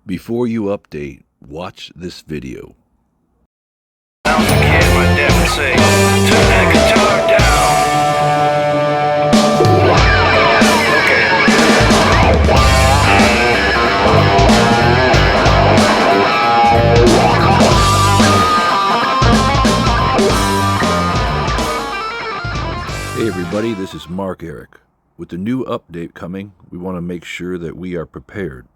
Before you update, watch this video. When I was a kid, my dad would say, "Turn that guitar down." Hey everybody, this is Mark Eric. With the new update coming, we want to make sure that we are prepared.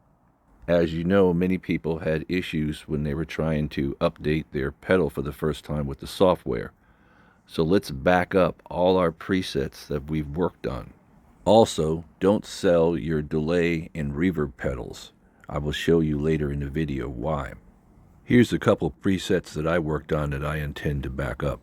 As you know, many people had issues when they were trying to update their pedal for the first time with the software. So let's back up all our presets that we've worked on. Also, don't sell your delay and reverb pedals. I will show you later in the video why. Here's a couple presets that I worked on that I intend to back up.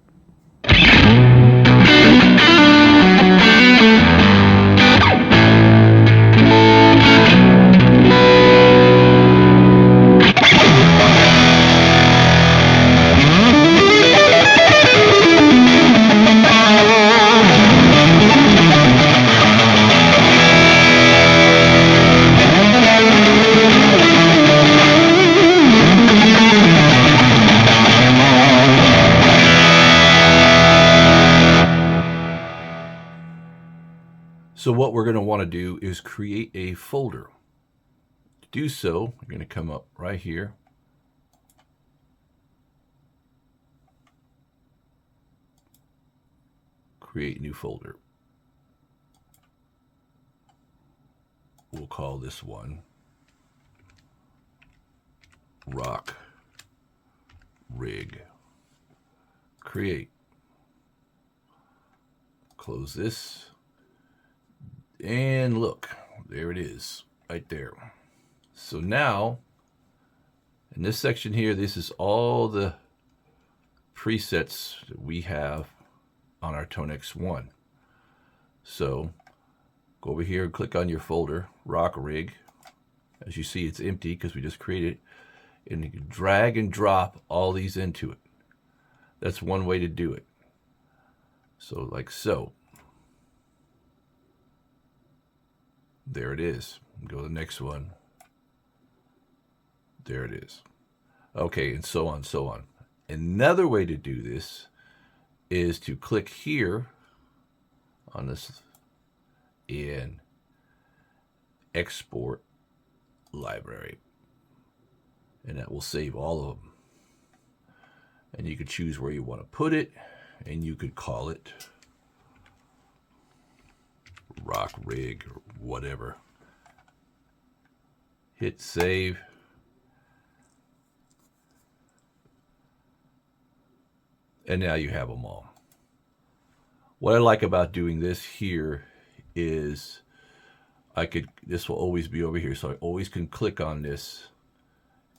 So what we're going to want to do is create a folder. To do so, you're going to come up right here. Create new folder. We'll call this one Rock Rig. Create. Close this. And look, there it is, right there. So now, in this section here, this is all the presets that we have on our TONEX 1. So, go over here and click on your folder, Rock Rig. As you see, it's empty because we just created it. And you can drag and drop all these into it. That's one way to do it. So, like so. There it is. Go to the next one. There it is. Okay, and so on, so on. Another way to do this is to click here on this and export library. And that will save all of them. And you could choose where you want to put it, and you could call it Rock Rig or whatever. Hit save. And now you have them all. What I like about doing this here is this will always be over here, so I always can click on this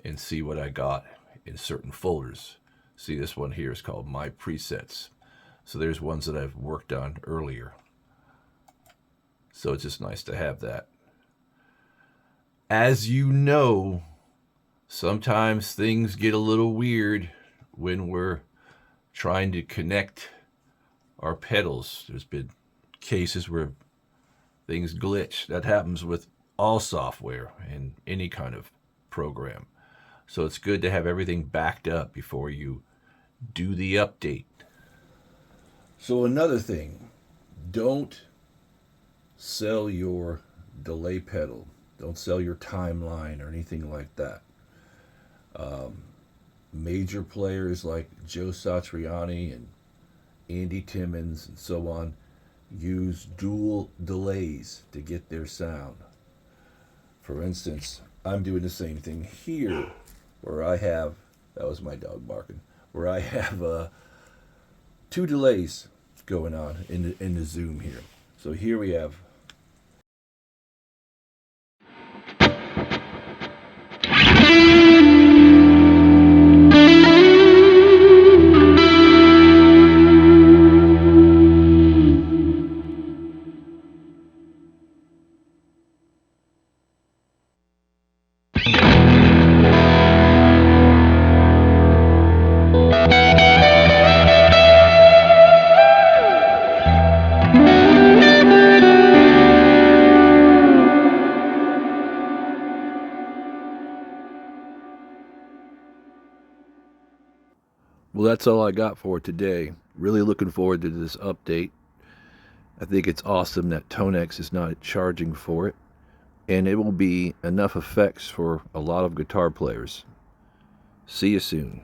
and see what I got in certain folders. See, this one here is called My Presets. So there's ones that I've worked on earlier. So it's just nice to have that. As you know, sometimes things get a little weird when we're trying to connect our pedals. There's been cases where things glitch. That happens with all software and any kind of program. So it's good to have everything backed up before you do the update. So another thing, don't sell your delay pedal. Don't sell your timeline or anything like that. Major players like Joe Satriani and Andy Timmons and so on use dual delays to get their sound. For instance, I'm doing the same thing here where I have, that was my dog barking, where I have two delays going on in the zoom here. So here we have Well, that's all I got for today. Really looking forward to this update. I think it's awesome that TONEX is not charging for it, and it will be enough effects for a lot of guitar players. See you soon.